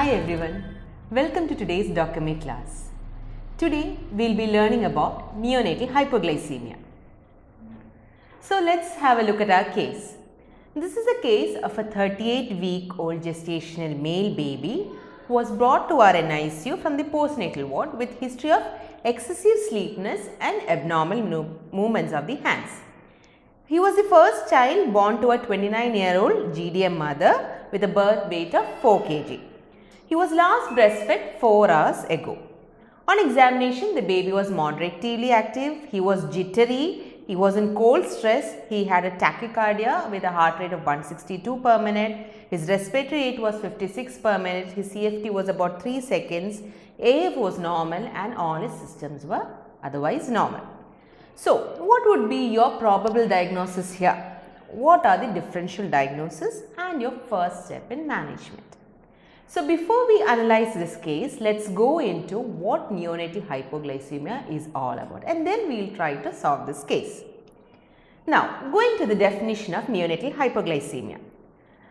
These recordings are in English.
Hi everyone, welcome to today's Document class. Today we will be learning about neonatal hypoglycemia. So let's have a look at our case. This is a case of a 38-week-old gestational male baby who was brought to our NICU from the postnatal ward with history of excessive sleepiness and abnormal movements of the hands. He was the first child born to a 29-year-old GDM mother with a birth weight of 4 kg. He was last breastfed 4 hours ago. On examination, the baby was moderately active, he was jittery, he was in cold stress, he had a tachycardia with a heart rate of 162 per minute, his respiratory rate was 56 per minute, his CFT was about 3 seconds, AF was normal and all his systems were otherwise normal. So, what would be your probable diagnosis here? What are the differential diagnosis and your first step in management? So, before we analyze this case, let's go into what neonatal hypoglycemia is all about and then we will try to solve this case. Now, going to the definition of neonatal hypoglycemia.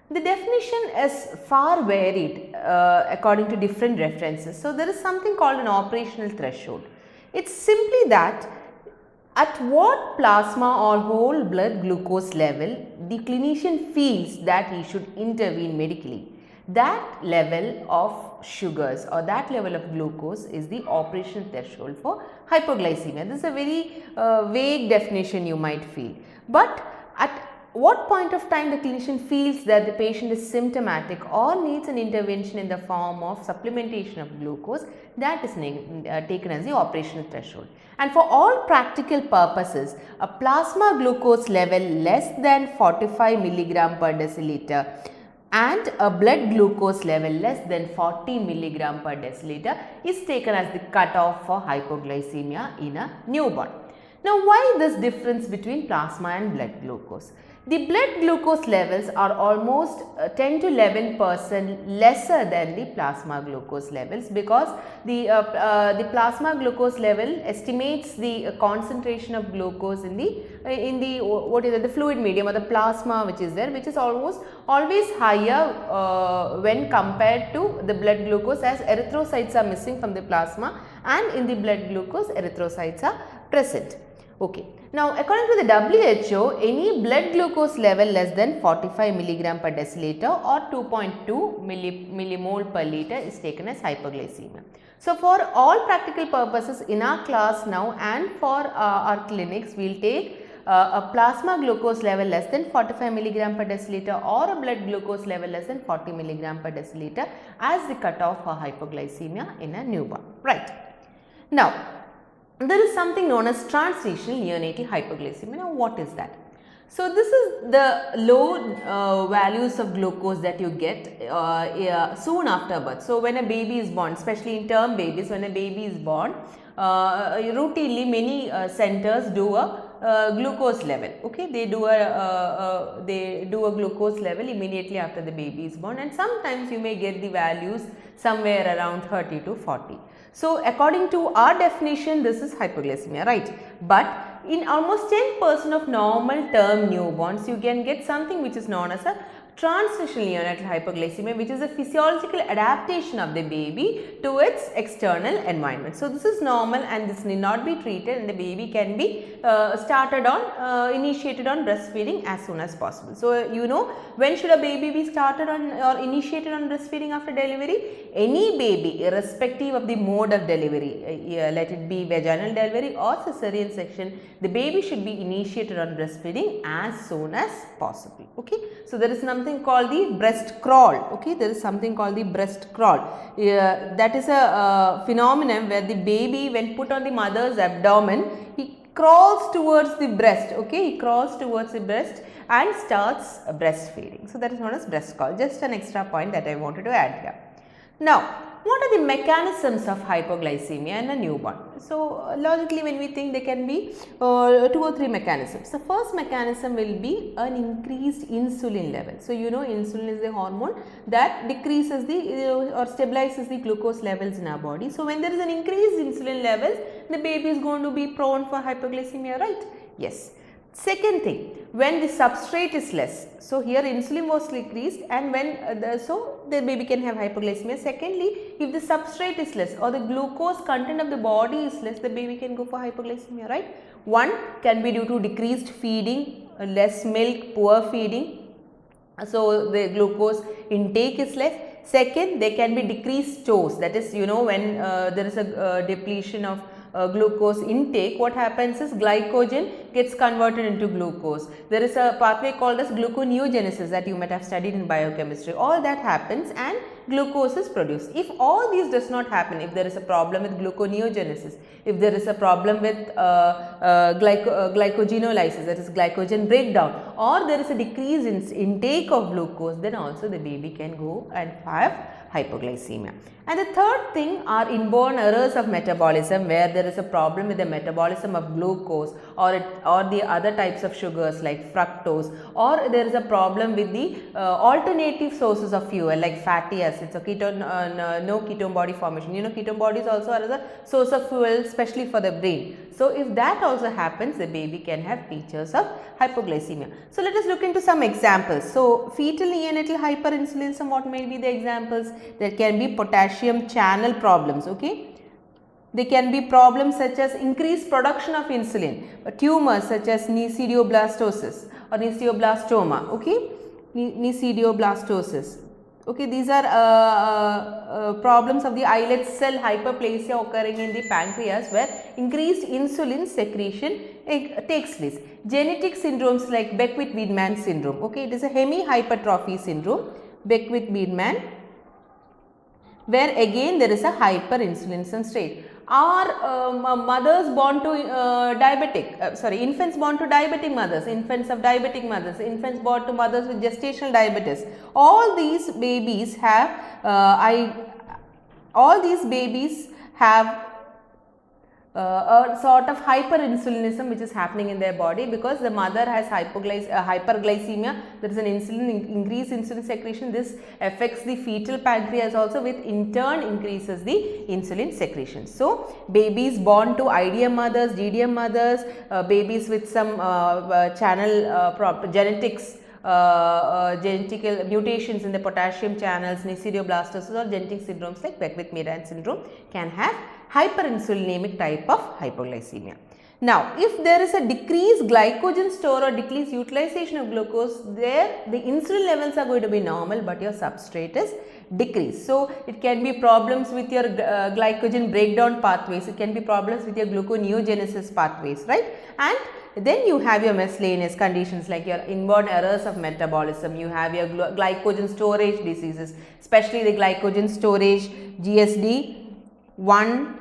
The definition is far varied according to different references. So, there is something called an operational threshold. It's simply that at what plasma or whole blood glucose level the clinician feels that he should intervene medically. That level of sugars or that level of glucose is the operational threshold for hypoglycemia. This is a very vague definition you might feel. But at what point of time the clinician feels that the patient is symptomatic or needs an intervention in the form of supplementation of glucose, that is taken as the operational threshold. And for all practical purposes, a plasma glucose level less than 45 milligram per deciliter and a blood glucose level less than 40 milligram per deciliter is taken as the cutoff for hypoglycemia in a newborn. Now, why this difference between plasma and blood glucose? The blood glucose levels are almost 10 to 11% lesser than the plasma glucose levels because the plasma glucose level estimates the concentration of glucose in the fluid medium or the plasma which is there, which is almost always higher when compared to the blood glucose, as erythrocytes are missing from the plasma and in the blood glucose erythrocytes are present. Okay. Now, according to the WHO, any blood glucose level less than 45 milligram per deciliter or 2.2 millimole per liter is taken as hypoglycemia. So, for all practical purposes in our class now and for our clinics, we will take a plasma glucose level less than 45 milligram per deciliter or a blood glucose level less than 40 milligram per deciliter as the cutoff for hypoglycemia in a newborn. Right. Now, there is something known as transitional neonatal hypoglycemia. Now, what is that? So, this is the low values of glucose that you get soon after birth. So, when a baby is born, especially in term babies, when a baby is born, routinely many centers do a glucose level. Okay, they do a glucose level immediately after the baby is born, and sometimes you may get the values somewhere around 30 to 40. So, according to our definition, this is hypoglycemia, right? But in almost 10% of normal term newborns, you can get something which is known as a transitional neonatal hypoglycemia, which is a physiological adaptation of the baby to its external environment. So, this is normal and this need not be treated, and the baby can be initiated on breastfeeding as soon as possible. So, you know, when should a baby be started on or initiated on breastfeeding after delivery? Any baby, irrespective of the mode of delivery, let it be vaginal delivery or cesarean section, the baby should be initiated on breastfeeding as soon as possible. Okay. So, there is something called the breast crawl. Okay, there is something called the breast crawl. That is a phenomenon where the baby, when put on the mother's abdomen, he crawls towards the breast. Okay, he crawls towards the breast and starts breastfeeding. So, that is known as breast crawl. Just an extra point that I wanted to add here. Now, what are the mechanisms of hypoglycemia in a newborn? So, logically when we think there can be 2 or 3 mechanisms. The first mechanism will be an increased insulin level. So, you know, insulin is the hormone that decreases or stabilizes the glucose levels in our body. So, when there is an increased insulin levels, the baby is going to be prone for hypoglycemia, right? Yes. Second thing, when the substrate is less, so here insulin was decreased and when so the baby can have hypoglycemia. Secondly, if the substrate is less or the glucose content of the body is less, the baby can go for hypoglycemia, right? One can be due to decreased feeding, less milk, poor feeding, so the glucose intake is less. Second, there can be decreased stores, that is, you know, when there is a depletion of glucose intake, what happens is glycogen gets converted into glucose. There is a pathway called as gluconeogenesis that you might have studied in biochemistry. All that happens and glucose is produced. If all these does not happen, if there is a problem with gluconeogenesis, if there is a problem with glycogenolysis, that is glycogen breakdown, or there is a decrease in intake of glucose, then also the baby can go and have hypoglycemia. And the third thing are inborn errors of metabolism, where there is a problem with the metabolism of glucose or the other types of sugars like fructose, or there is a problem with the alternative sources of fuel like fatty acids or ketone, no ketone body formation. You know, ketone bodies also are a source of fuel, especially for the brain. So if that also happens, the baby can have features of hypoglycemia. So let us look into some examples. So fetal neonatal hyperinsulinism, what may be the examples? There can be potassium channel problems, okay. There can be problems such as increased production of insulin, tumors such as nesidioblastosis or nesidoblastoma, okay, nesidioblastosis. Okay, these are problems of the islet cell hyperplasia occurring in the pancreas, where increased insulin secretion takes place. Genetic syndromes like Beckwith-Wiedemann syndrome, okay, it is a hemihypertrophy syndrome, Beckwith-Wiedemann, where again there is a hyperinsulinism state. Are mothers born to infants born to diabetic mothers, infants of diabetic mothers, infants born to mothers with gestational diabetes. All these babies have a sort of hyperinsulinism which is happening in their body, because the mother has hyperglycemia. There is an increased insulin secretion. This affects the fetal pancreas also, which in turn increases the insulin secretion. So babies born to IDM mothers, DDM mothers, babies with some genetics, genetic mutations in the potassium channels, nesidioblastosis, or genetic syndromes like Beckwith-Wiedemann syndrome can have hyperinsulinemic type of hypoglycemia. Now, if there is a decreased glycogen store or decreased utilization of glucose, there the insulin levels are going to be normal, but your substrate is decreased. So it can be problems with your glycogen breakdown pathways, it can be problems with your gluconeogenesis pathways, right? And then you have your miscellaneous conditions like your inborn errors of metabolism, you have your glycogen storage diseases, especially the glycogen storage GSD 1,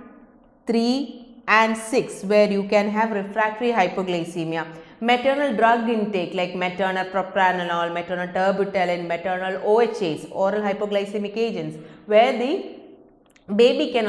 3 and 6, where you can have refractory hypoglycemia. Maternal drug intake like maternal propranolol, maternal terbutaline, maternal OHAs, oral hypoglycemic agents, where the baby can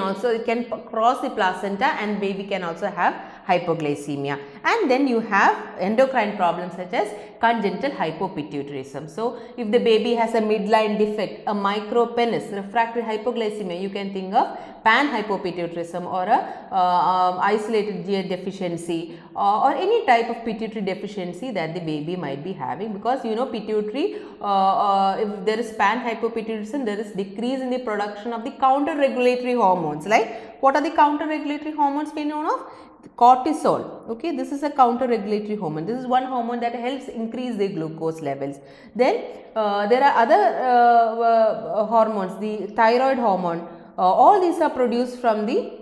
cross the placenta and baby can also have hypoglycemia. And then you have endocrine problems such as congenital hypopituitarism. So if the baby has a midline defect, a micropenis, refractory hypoglycemia, you can think of panhypopituitarism or a isolated GH deficiency or any type of pituitary deficiency that the baby might be having, because you know pituitary, if there is panhypopituitarism, there is decrease in the production of the counter regulatory hormones. Like what are the counter regulatory hormones we know of? Cortisol, okay, this is a counter regulatory hormone. This is one hormone that helps increase the glucose levels. Then there are other hormones, the thyroid hormone, all these are produced from the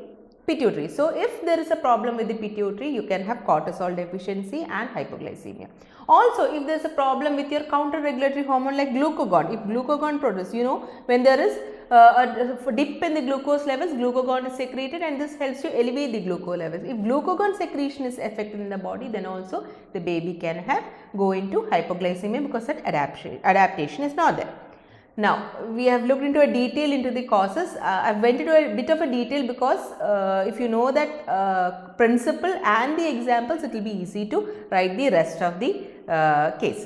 pituitary. So if there is a problem with the pituitary, you can have cortisol deficiency and hypoglycemia. Also, if there is a problem with your counter regulatory hormone like glucagon, if glucagon produces, you know, when there is a dip in the glucose levels, glucagon is secreted and this helps to elevate the glucose levels. If glucagon secretion is affected in the body, then also the baby can go into hypoglycemia, because that adaptation is not there. Now, we have looked into a detail into the causes. I went into a bit of a detail because if you know that principle and the examples, it will be easy to write the rest of the case.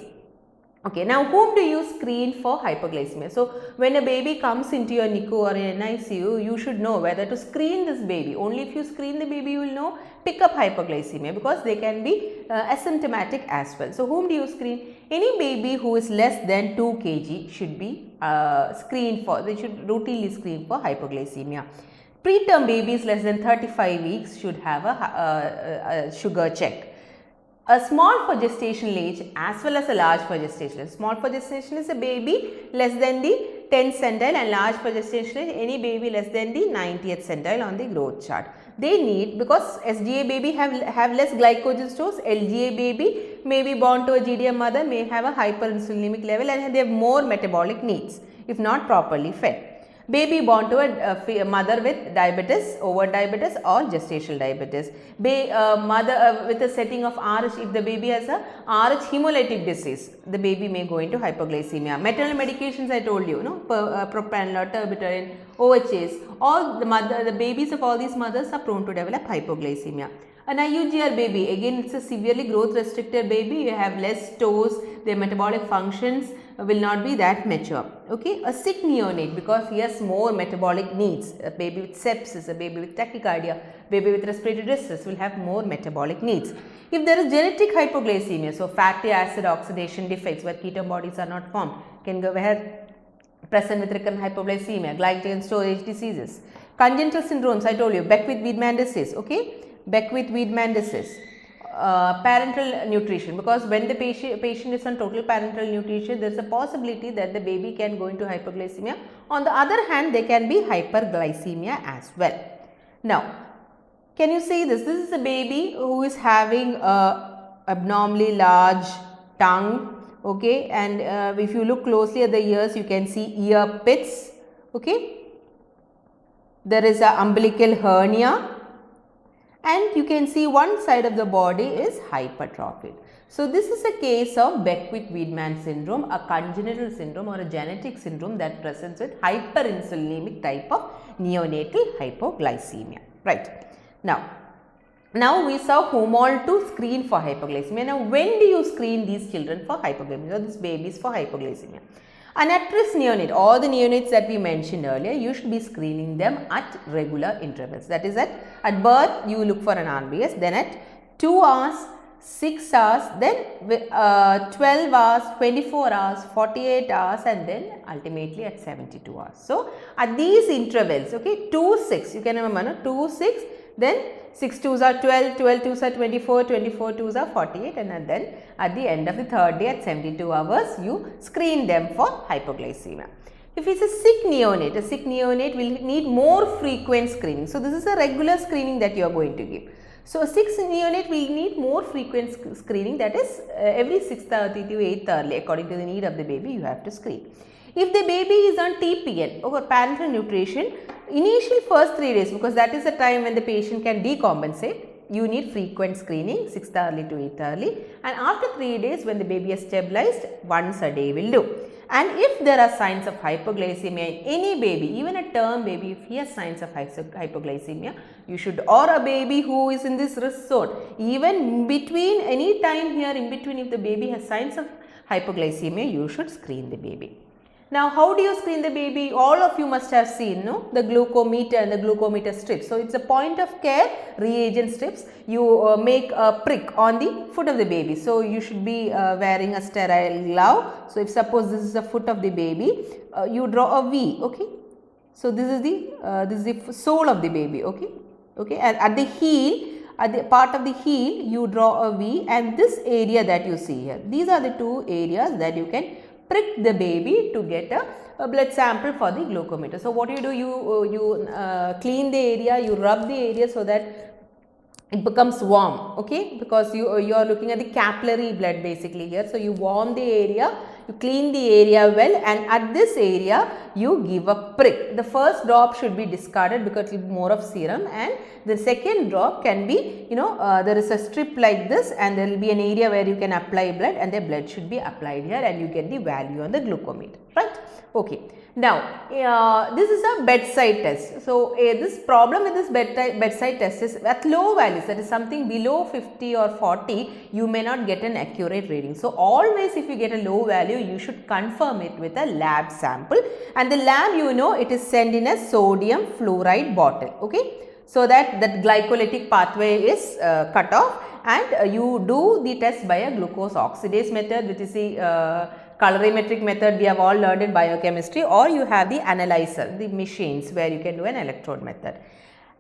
Okay, now whom do you screen for hypoglycemia? So, when a baby comes into your NICU or in NICU, you should know whether to screen this baby. Only if you screen the baby, you will know pick up hypoglycemia, because they can be asymptomatic as well. So, whom do you screen? Any baby who is less than 2 kg should be screened for, they should routinely screen for hypoglycemia. Preterm babies less than 35 weeks should have a sugar check. A small for gestational age as well as a large for gestational age. Small for gestation is a baby less than the 10th centile, and large for gestational age any baby less than the 90th centile on the growth chart. They need, because SGA baby have less glycogen stores, LGA baby may be born to a GDM mother, may have a hyperinsulinemic level, and they have more metabolic needs if not properly fed. Baby born to a mother with diabetes, overt diabetes or gestational diabetes. Mother with a setting of RH, if the baby has a RH hemolytic disease, the baby may go into hypoglycemia. Maternal medications I told you, propranolol, terbutaline, OHAs, all the babies of all these mothers are prone to develop hypoglycemia. An IUGR baby, again it's a severely growth restricted baby, you have less stores, their metabolic functions will not be that mature. Okay, a sick neonate, because he has more metabolic needs, a baby with sepsis, a baby with tachycardia, baby with respiratory distress will have more metabolic needs. If there is genetic hypoglycemia, so fatty acid oxidation defects where ketone bodies are not formed, can go ahead present with recurrent hypoglycemia, glycogen storage diseases. Congenital syndromes, I told you, Beckwith-Wiedemann disease, okay, Beckwith-Wiedemann disease. Parental nutrition, because when the patient is on total parental nutrition, there is a possibility that the baby can go into hypoglycemia. On the other hand, there can be hyperglycemia as well. Now, can you see this? This is a baby who is having a abnormally large tongue, okay, and if you look closely at the ears, you can see ear pits, okay. There is a umbilical hernia, and you can see one side of the body is hypertrophied. So, this is a case of Beckwith-Wiedemann syndrome, a congenital syndrome or a genetic syndrome that presents with hyperinsulinemic type of neonatal hypoglycemia, right. Now we saw whom all to screen for hypoglycemia. Now, when do you screen these children for hypoglycemia, or these babies for hypoglycemia? An at-risk neonate, all the neonates that we mentioned earlier, you should be screening them at regular intervals. That is, at birth you look for an RBS, then at 2 hours, 6 hours, then 12 hours, 24 hours, 48 hours, and then ultimately at 72 hours. So, at these intervals, okay, 2, 6, you can remember, no? 2, 6, then 6 2s are 12, 12 2s are 24, 24 2s are 48, and then at the end of the third day at 72 hours, you screen them for hypoglycemia. If it's a sick neonate will need more frequent screening. So, this is a regular screening that you are going to give. So, a sick neonate will need more frequent screening, that is every 6:30 to 8:30 according to the need of the baby you have to screen. If the baby is on TPN or parenteral nutrition, initial first 3 days, because that is the time when the patient can decompensate, you need frequent screening 6:30 to 8:30, and after 3 days when the baby is stabilized, once a day will do. And if there are signs of hypoglycemia in any baby, even a term baby, if he has signs of hypoglycemia, you should, or a baby who is in this risk zone, even between any time here in between, if the baby has signs of hypoglycemia, you should screen the baby. Now, how do you screen the baby? All of you must have seen, no, the glucometer and the glucometer strips. So, it's a point of care reagent strips. You make a prick on the foot of the baby. So, you should be wearing a sterile glove. So, if suppose this is the foot of the baby, you draw a V, okay. So, this is the sole of the baby, okay. Okay, and at the heel, at the part of the heel, you draw a V, and this area that you see here, these are the 2 areas that you can prick the baby to get a blood sample for the glucometer. So, what you do, you clean the area, you rub the area so that it becomes warm, okay, because you are looking at the capillary blood basically here. So, you warm the area, you clean the area well, and at this area you give a prick. The first drop should be discarded because it will be more of serum, and the second drop can be, there is a strip like this, and there will be an area where you can apply blood, and the blood should be applied here, and you get the value on the glucometer, right. Okay. Now, this is a bedside test. So, this problem with this bedside test is at low values, that is something below 50 or 40, you may not get an accurate reading. So, always if you get a low value, you should confirm it with a lab sample, and the lab, you know, it is sent in a sodium fluoride bottle. Okay. So that glycolytic pathway is cut off, and you do the test by a glucose oxidase method, which is the colorimetric method we have all learned in biochemistry, or you have the analyzer, the machines where you can do an electrode method.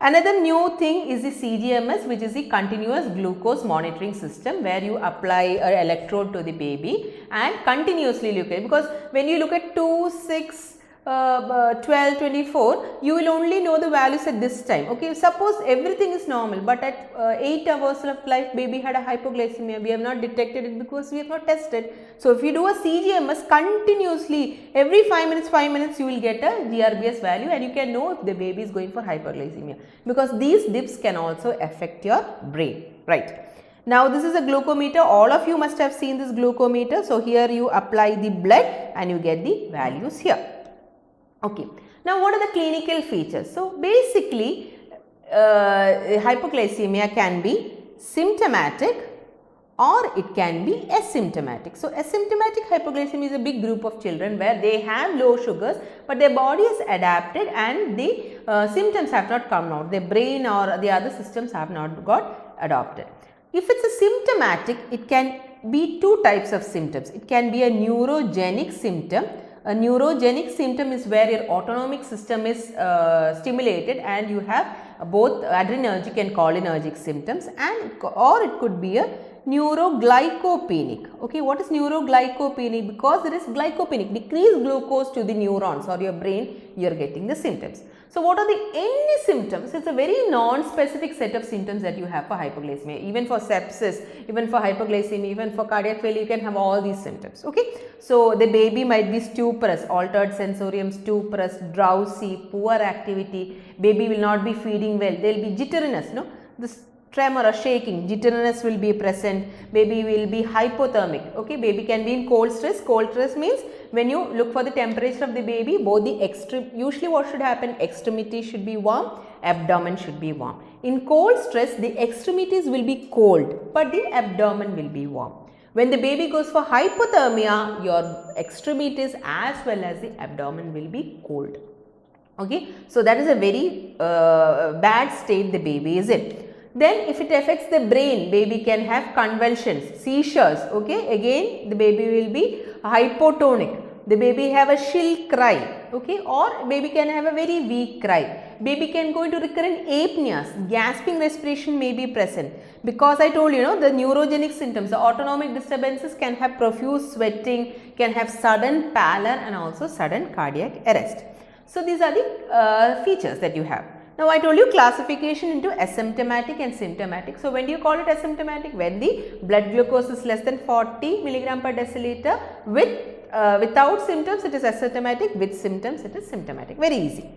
Another new thing is the CGMS, which is the continuous glucose monitoring system, where you apply an electrode to the baby and continuously look at it, because when you look at 2, 6, 12, 24, you will only know the values at this time. Okay, suppose everything is normal, but at 8 hours of life baby had a hypoglycemia, we have not detected it because we have not tested. So, if you do a CGMS continuously, every 5 minutes you will get a GRBS value, and you can know if the baby is going for hyperglycemia, because these dips can also affect your brain, right. Now, this is a glucometer. All of you must have seen this glucometer. So, here you apply the blood and you get the values here. Okay. Now, what are the clinical features? So, basically, hypoglycemia can be symptomatic or it can be asymptomatic. So, asymptomatic hypoglycemia is a big group of children where they have low sugars, but their body is adapted and the symptoms have not come out. Their brain or the other systems have not got adopted. If it is a symptomatic, it can be two types of symptoms. It can be a neurogenic symptom. A neurogenic symptom is where your autonomic system is stimulated and you have both adrenergic and cholinergic symptoms, and or it could be a neuroglycopenic. Okay, what is neuroglycopenic? Because there is glycopenic, decreased glucose to the neurons or your brain, you are getting the symptoms. So, what are the any symptoms? It is a very non-specific set of symptoms that you have for hypoglycemia. Even for sepsis, even for hypoglycemia, even for cardiac failure, you can have all these symptoms. Okay. So, the baby might be stuporous, altered sensorium, stuporous, drowsy, poor activity, baby will not be feeding well, there will be jitteriness, no? This tremor or shaking, jitteriness will be present, baby will be hypothermic. Okay, baby can be in cold stress. Cold stress means when you look for the temperature of the baby, both the usually what should happen, extremities should be warm, abdomen should be warm. In cold stress, the extremities will be cold, but the abdomen will be warm. When the baby goes for hypothermia, your extremities as well as the abdomen will be cold. Okay, so that is a very bad state the baby is in. Then if it affects the brain, baby can have convulsions, seizures. Okay, again the baby will be hypotonic. The baby have a shrill cry. Okay, or baby can have a very weak cry. Baby can go into recurrent apneas, gasping respiration may be present. Because I told you, the neurogenic symptoms, the autonomic disturbances can have profuse sweating, can have sudden pallor and also sudden cardiac arrest. So, these are the features that you have. Now, I told you classification into asymptomatic and symptomatic. So, when do you call it asymptomatic? When the blood glucose is less than 40 milligram per deciliter. Without symptoms, it is asymptomatic. With symptoms, it is symptomatic. Very easy.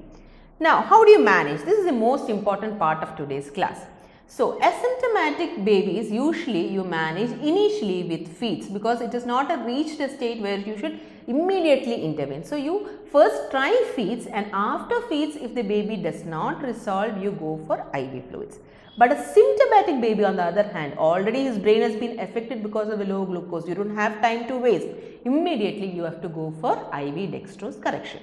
Now, how do you manage? This is the most important part of today's class. So, asymptomatic babies usually you manage initially with feeds, because it is not reached a state where you should immediately intervene. So, you first try feeds, and after feeds, if the baby does not resolve, you go for IV fluids. But a symptomatic baby on the other hand, already his brain has been affected because of the low glucose, you do not have time to waste, immediately you have to go for IV dextrose correction.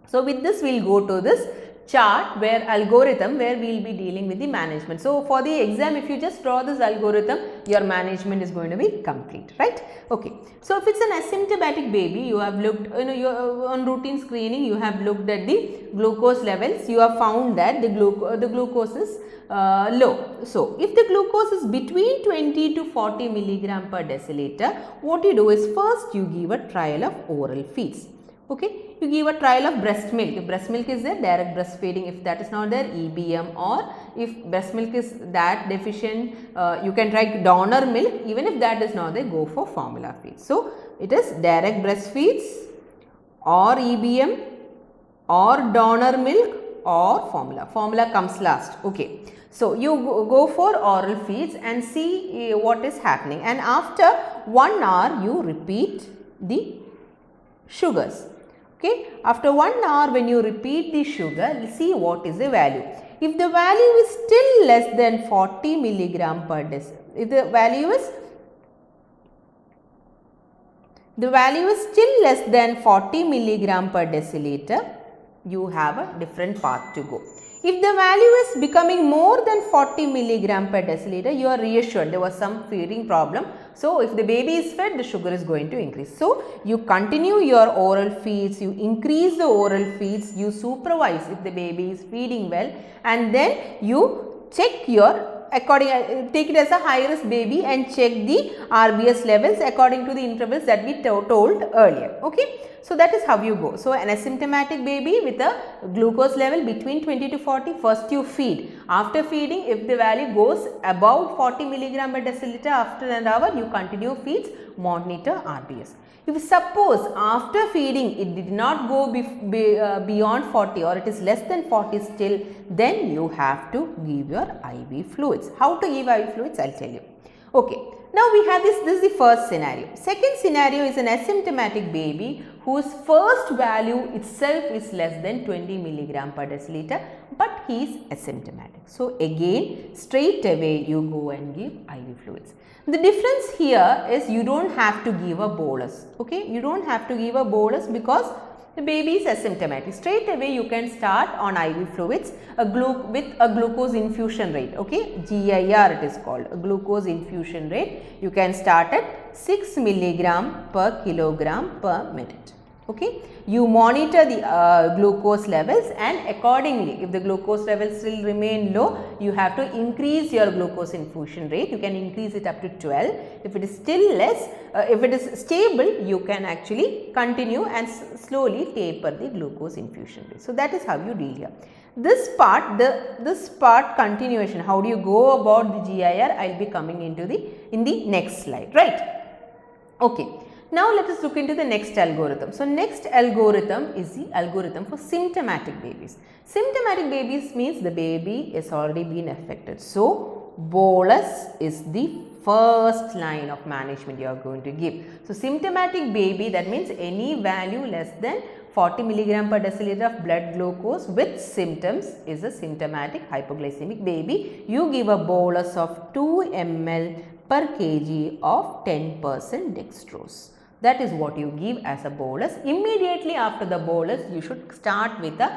So, with this we will go to this chart where algorithm where we will be dealing with the management. So, for the exam, if you just draw this algorithm, your management is going to be complete, right? Okay. So, if it is an asymptomatic baby, you have looked, you on routine screening, you have looked at the glucose levels, you have found that the glucose is low. So, if the glucose is between 20 to 40 milligram per deciliter, what you do is first you give a trial of oral feeds. Okay, you give a trial of breast milk. If breast milk is there, direct breastfeeding. If that is not there, EBM, or if breast milk is that deficient, you can try donor milk. Even if that is not there, go for formula feeds. So, it is direct breastfeeds or EBM or donor milk or formula. Formula comes last. Okay. So, you go for oral feeds and see what is happening, and after 1 hour you repeat the sugars. Okay, after 1 hour when you repeat the sugar, see what is the value. If the value is still less than 40 milligram per deciliter, if the value is still less than 40 milligram per deciliter, you have a different path to go. If the value is becoming more than 40 milligram per deciliter, you are reassured there was some feeding problem. So, if the baby is fed, the sugar is going to increase. So, you continue your oral feeds, you increase the oral feeds, you supervise if the baby is feeding well, and then you check your take it as a high risk baby and check the RBS levels according to the intervals that we told earlier. Okay. So, that is how you go. So, an asymptomatic baby with a glucose level between 20 to 40, first you feed. After feeding, if the value goes above 40 milligram per deciliter after an hour, you continue feeds, monitor RBS. If suppose after feeding it did not go beyond 40 or it is less than 40 still, then you have to give your IV fluids. How to give IV fluids? I will tell you. Okay. Now we have this is the first scenario. Second scenario is an asymptomatic baby whose first value itself is less than 20 milligram per deciliter, but he is asymptomatic. So again, straight away you go and give IV fluids. The difference here is you don't have to give a bolus. Okay, you don't have to give a bolus because the baby is asymptomatic. Straight away you can start on IV fluids with a glucose infusion rate. Okay, GIR it is called, a glucose infusion rate. You can start at 6 milligram per kilogram per minute. Okay, you monitor the glucose levels, and accordingly if the glucose levels still remain low, you have to increase your glucose infusion rate. You can increase it up to 12. If it is still less, if it is stable, you can actually continue and slowly taper the glucose infusion rate. So, that is how you deal here. This part continuation, how do you go about the GIR, I will be coming into in the next slide, right? Okay. Now, let us look into the next algorithm. So, next algorithm is the algorithm for symptomatic babies. Symptomatic babies means the baby has already been affected. So, bolus is the first line of management you are going to give. So, symptomatic baby, that means any value less than 40 milligram per deciliter of blood glucose with symptoms is a symptomatic hypoglycemic baby. You give a bolus of 2 ml per kg of 10% dextrose. That is what you give as a bolus. Immediately after the bolus, you should start with the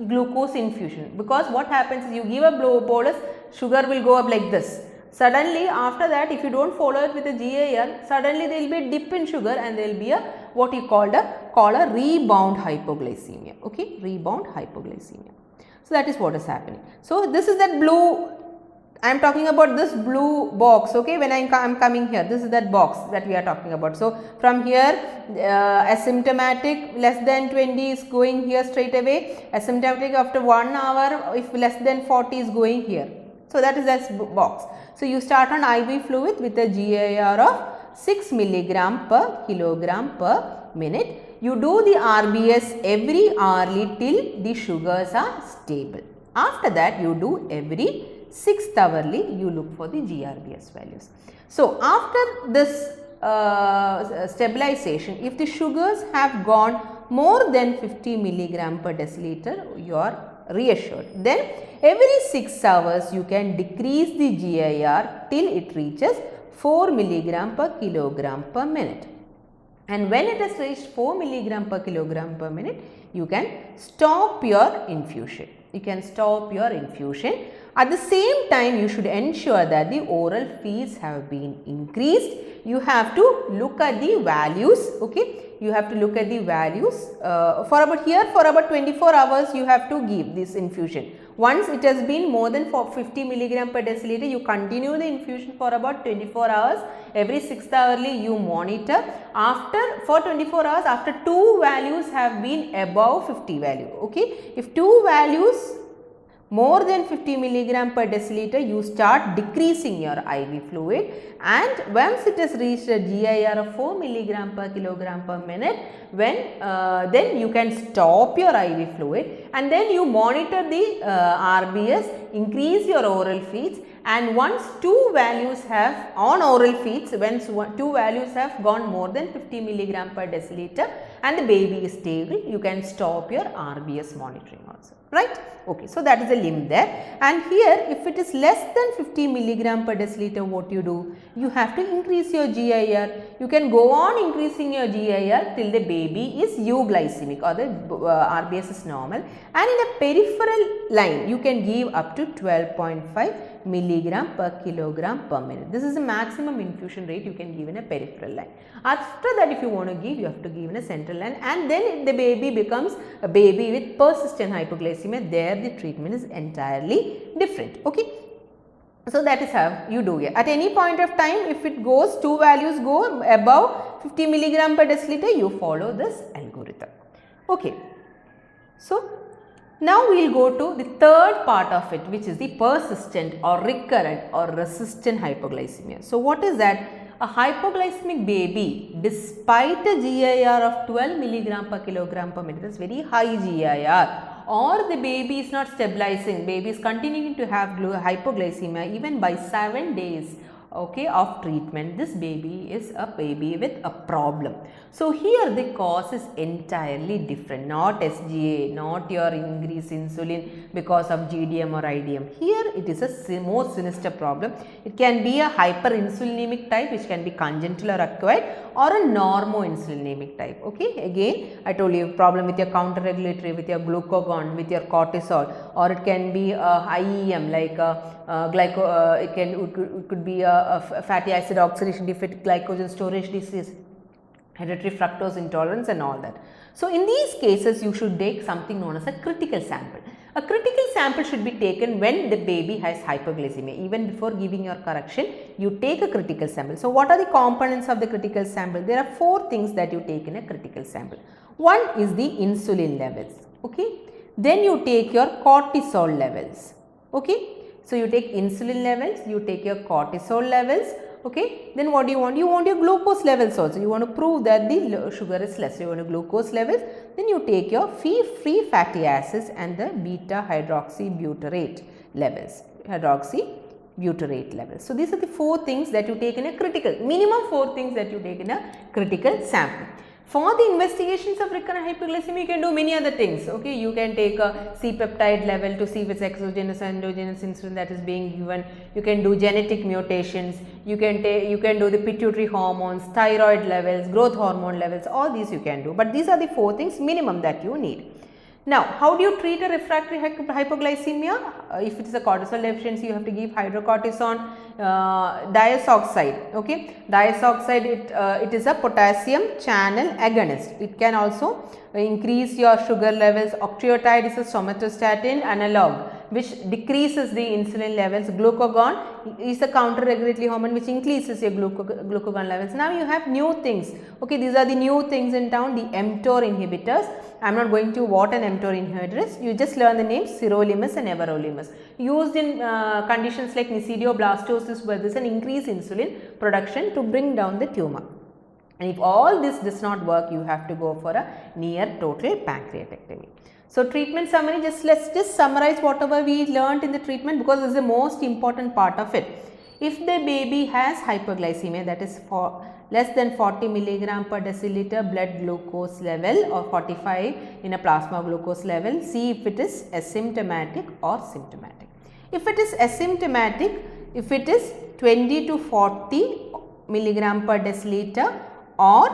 glucose infusion, because what happens is you give a bolus, sugar will go up like this. Suddenly after that, if you do not follow it with a GIR, suddenly there will be a dip in sugar and there will be a what you call a rebound hypoglycemia. Okay, rebound hypoglycemia. So, that is what is happening. So, this is that blue, I am talking about this blue box. Okay, when I am coming here, this is that box that we are talking about. So, from here asymptomatic less than 20 is going here straight away, asymptomatic after 1 hour if less than 40 is going here. So, that is that box. So, you start on IV fluid with a GIR of 6 milligram per kilogram per minute. You do the RBS every hourly till the sugars are stable. After that, you do every 6th hourly, you look for the GRBS values. So, after this stabilization, if the sugars have gone more than 50 milligram per deciliter, you are reassured. Then every 6 hours you can decrease the GIR till it reaches 4 milligram per kilogram per minute. And when it has reached 4 milligram per kilogram per minute, you can stop your infusion. You can stop your infusion. At the same time, you should ensure that the oral feeds have been increased. You have to look at the values. Okay, you have to look at the values for about 24 hours. You have to give this infusion. Once it has been more than 50 milligram per deciliter, you continue the infusion for about 24 hours. Every 6th hourly you monitor. For 24 hours, after 2 values have been above 50 value. Okay, if 2 values more than 50 milligram per deciliter, you start decreasing your IV fluid, and once it has reached a GIR of 4 milligram per kilogram per minute, then you can stop your IV fluid, and then you monitor the RBS, increase your oral feeds, and once two values have on oral feeds, once two values have gone more than 50 milligram per deciliter and the baby is stable, you can stop your RBS monitoring also, right. Okay, so that is a limit there, and here if it is less than 50 milligram per deciliter, what you do? You have to increase your GIR. You can go on increasing your GIR till the baby is euglycemic or the RBS is normal, and in a peripheral line you can give up to 12.5 milligram per kilogram per minute. This is the maximum infusion rate you can give in a peripheral line. After that, if you want to give, you have to give in a central line, and then the baby becomes a baby with persistent hypoglycemia. There the treatment is entirely different. Okay. So that is how you do it. At any point of time, if it goes, two values go above 50 milligram per deciliter, you follow this algorithm. Okay. So now we will go to the third part of it, which is the persistent or recurrent or resistant hypoglycemia. So what is that? A hypoglycemic baby, despite a GIR of 12 milligram per kilogram per minute, is very high GIR, or the baby is not stabilizing, baby is continuing to have hypoglycemia even by 7 days, okay, of treatment, this baby is a baby with a problem. So here the cause is entirely different, not SGA, not your increased insulin because of GDM or IDM. Here it is a more sinister problem. It can be a hyperinsulinemic type, which can be congenital or acquired, or a normoinsulinemic type. Okay, again I told you, problem with your counter regulatory, with your glucagon, with your cortisol, or it can be a IEM like it could be a fatty acid oxidation defect, glycogen storage disease, hereditary fructose intolerance and all that. So in these cases, you should take something known as a critical sample. A critical sample should be taken when the baby has hypoglycemia. Even before giving your correction, you take a critical sample. So what are the components of the critical sample? There are 4 things that you take in a critical sample. One is the insulin levels. Okay. Then you take your cortisol levels. Okay. So you take insulin levels, you take your cortisol levels. Okay. Then what do you want? You want your glucose levels also. You want to prove that the sugar is less. You want your glucose levels. Then you take your free fatty acids and the beta hydroxybutyrate levels. So these are the 4 things that you take in a critical, minimum 4 things that you take in a critical sample. For the investigations of recurrent hypoglycemia, you can do many other things. Okay, you can take a C-peptide level to see if it's exogenous or endogenous insulin that is being given. You can do genetic mutations. You can do the pituitary hormones, thyroid levels, growth hormone levels. All these you can do. But these are the 4 things minimum that you need. Now, how do you treat a refractory hypoglycemia? If it is a cortisol deficiency, you have to give hydrocortisone diazoxide. Okay, diazoxide it is a potassium channel agonist. It can also increase your sugar levels. Octreotide is a somatostatin analog which decreases the insulin levels. Glucagon is a counter-regulatory hormone which increases your glucagon levels. Now you have new things. Okay, these are the new things in town, the mTOR inhibitors. I am not going to what an mTOR inhibitor is. You just learn the names sirolimus and everolimus. Used in conditions like nisidioblastosis where there is an increased insulin production to bring down the tumor. And if all this does not work, you have to go for a near total pancreatectomy. So treatment summary, let's just summarize whatever we learned in the treatment, because this is the most important part of it. If the baby has hypoglycemia, that is for less than 40 milligram per deciliter blood glucose level or 45 in a plasma glucose level, see if it is asymptomatic or symptomatic. If it is asymptomatic, if it is 20 to 40 milligram per deciliter, or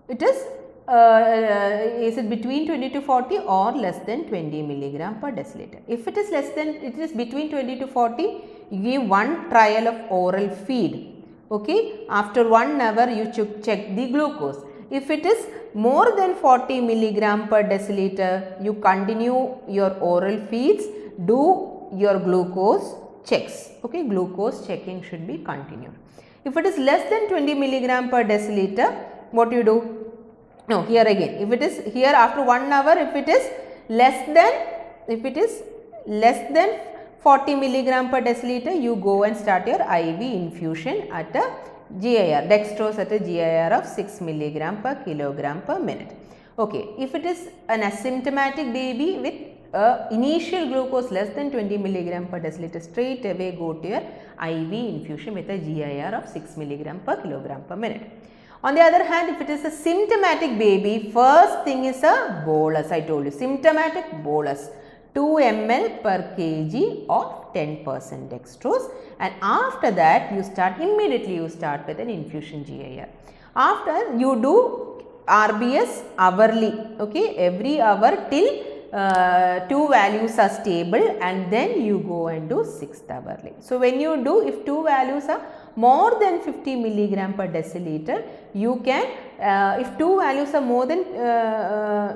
it is it between 20 to 40 or less than 20 milligram per deciliter. If it is less than, it is between 20 to 40, you give one trial of oral feed. Okay, after 1 hour you check the glucose. If it is more than 40 milligram per deciliter, you continue your oral feeds, do your glucose checks. Okay, glucose checking should be continued. If it is less than 20 milligram per deciliter, what you do? No, here again, if it is here after 1 hour, if it is less than 40 milligram per deciliter, you go and start your IV infusion at a GIR, dextrose at a GIR of 6 milligram per kilogram per minute. Okay, if it is an asymptomatic baby with initial glucose less than 20 milligram per deciliter, straight away go to your IV infusion with a GIR of 6 milligram per kilogram per minute. On the other hand, if it is a symptomatic baby, first thing is a bolus. I told you, symptomatic bolus, 2 ml per kg of 10% dextrose, and after that you start with an infusion GIR. After you do RBS hourly, okay, every hour till 2 values are stable, and then you go and do 6th hourly. So, when you do, if 2 values are more than 50 milligram per deciliter, you can, if 2 values are more than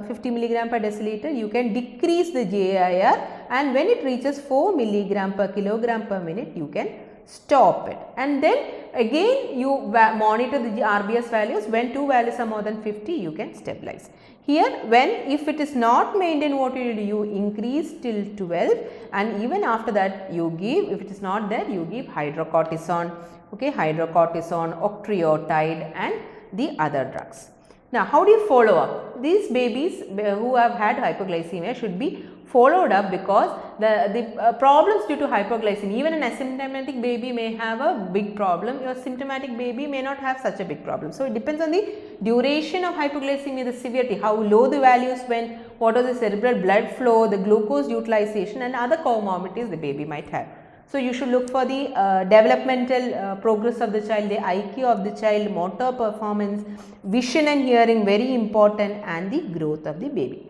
50 milligram per deciliter, you can decrease the GIR, and when it reaches 4 milligram per kilogram per minute, you can stop it, and then again you monitor the RBS values. When 2 values are more than 50, you can stabilize. Here, if it is not maintained, what you do, you increase till 12, and even after that you give, if it is not there, you give hydrocortisone, okay, hydrocortisone, octreotide and the other drugs. Now, how do you follow up? These babies who have had hypoglycemia should be followed up, because the problems due to hypoglycemia, even an asymptomatic baby may have a big problem, your symptomatic baby may not have such a big problem. So, it depends on the duration of hypoglycemia, the severity, how low the values went, what was the cerebral blood flow, the glucose utilization and other comorbidities the baby might have. So, you should look for the developmental progress of the child, the IQ of the child, motor performance, vision and hearing very important, and the growth of the baby.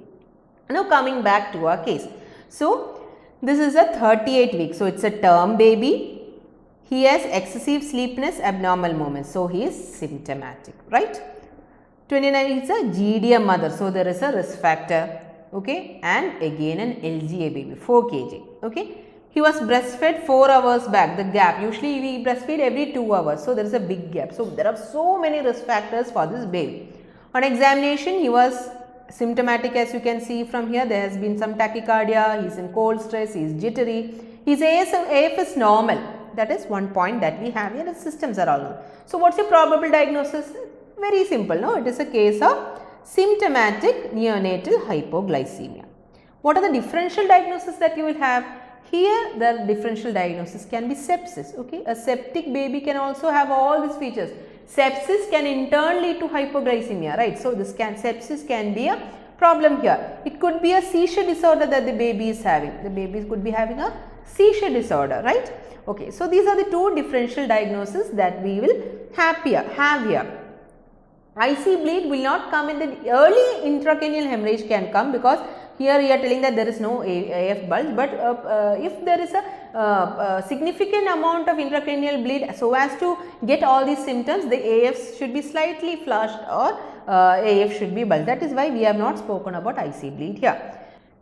Now, coming back to our case. So, this is a 38 week. So, it is a term baby. He has excessive sleepiness, abnormal movements. So, he is symptomatic, right. 29 is a GDM mother. So, there is a risk factor, okay, and again an LGA baby, 4 kg, okay. He was breastfed 4 hours back, the gap, usually we breastfeed every 2 hours. So, there is a big gap. So, there are so many risk factors for this baby. On examination, he was symptomatic, as you can see from here. There has been some tachycardia, he is in cold stress, he is jittery, his AF is normal. That is one point that we have here, the systems are all normal. So, what is your probable diagnosis? Very simple, no? It is a case of symptomatic neonatal hypoglycemia. What are the differential diagnoses that you will have? Here, the differential diagnosis can be sepsis, okay. A septic baby can also have all these features. Sepsis can in turn lead to hypoglycemia, right. So, sepsis can be a problem here. It could be a seizure disorder that the baby is having. The baby could be having a seizure disorder, right. Okay. So, these are the two differential diagnoses that we will have here. IC bleed will not come in the early intracranial hemorrhage can come, because here you are telling that there is no AF bulge, but if there is a significant amount of intracranial bleed, so as to get all these symptoms, the AF should be slightly flushed or AF should be bulged. That is why we have not spoken about IC bleed here.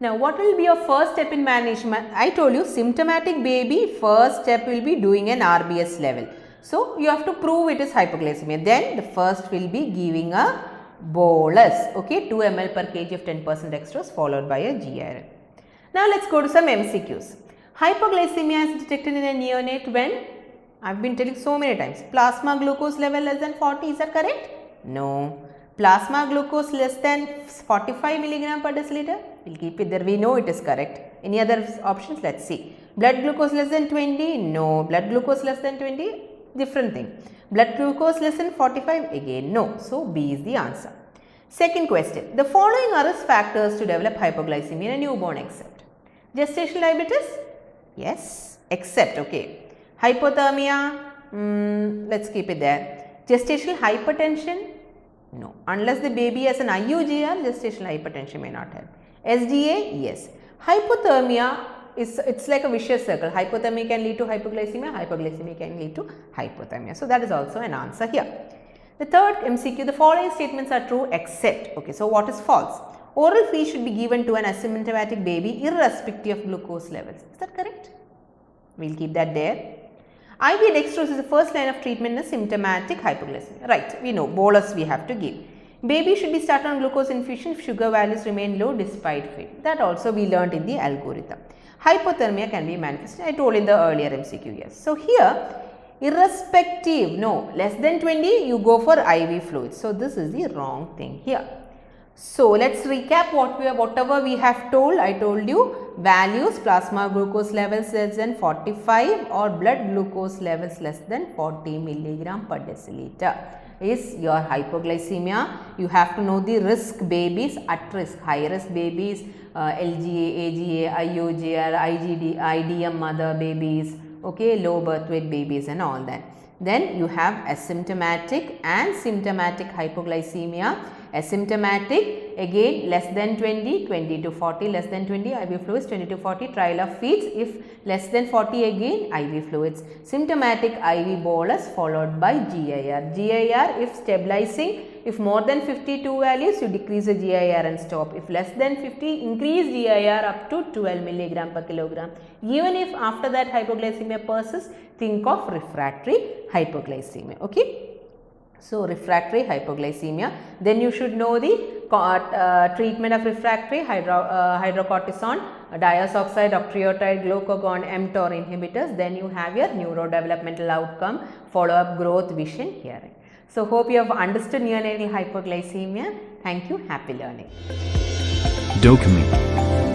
Now, what will be your first step in management? I told you, symptomatic baby, first step will be doing an RBS level. So, you have to prove it is hypoglycemia. Then the first will be giving a bolus, okay, 2 ml per kg of 10% dextrose followed by a GIR. Now, let us go to some MCQs. Hypoglycemia is detected in a neonate when, I have been telling so many times, plasma glucose level less than 40, is that correct? No. Plasma glucose less than 45 milligram per deciliter, we will keep it there, we know it is correct. Any other options? Let us see. Blood glucose less than 20, no. Blood glucose less than 20, different thing. Blood glucose less than 45, again no. So, B is the answer. Second question, the following are risk factors to develop hypoglycemia in a newborn except. Gestational diabetes? Yes, except, okay. Hypothermia, let us keep it there. Gestational hypertension? No. Unless the baby has an IUGR, gestational hypertension may not help. SDA? Yes. Hypothermia, it's like a vicious circle. Hypothermia can lead to hypoglycemia, hypoglycemia can lead to hypothermia. So, that is also an answer here. The third MCQ, the following statements are true except, okay, so what is false? Oral feed should be given to an asymptomatic baby irrespective of glucose levels. Is that correct? We will keep that there. IV dextrose is the first line of treatment in symptomatic hypoglycemia. Right, we know bolus we have to give. Baby should be started on glucose infusion if sugar values remain low despite feed. That also we learnt in the algorithm. Hypothermia can be manifested, I told in the earlier MCQ, yes. So, here irrespective, no, less than 20 you go for IV fluids. So, this is the wrong thing here. So let's recap whatever we have told. I told you values: plasma glucose levels less than 45 or blood glucose levels less than 40 milligram per deciliter is your hypoglycemia. You have to know the risk babies at risk, high risk babies, LGA, AGA, IOGR, IGD, IDM mother babies, okay, low birth weight babies and all that. Then you have asymptomatic and symptomatic hypoglycemia. Asymptomatic, again less than 20, 20 to 40, less than 20 IV fluids, 20 to 40 trial of feeds. If less than 40, again IV fluids. Symptomatic, IV bolus followed by GIR. GIR if stabilizing, if more than 52 values you decrease the GIR and stop. If less than 50, increase GIR up to 12 milligram per kilogram. Even if after that hypoglycemia persists, think of refractory hypoglycemia. Okay. So, refractory hypoglycemia. Then you should know the treatment of refractory: hydrocortisone, diazoxide, octreotide, glucagon, mTOR inhibitors. Then you have your neurodevelopmental outcome, follow up, growth, vision, hearing. So, hope you have understood neonatal hypoglycemia. Thank you. Happy learning. Dopamine.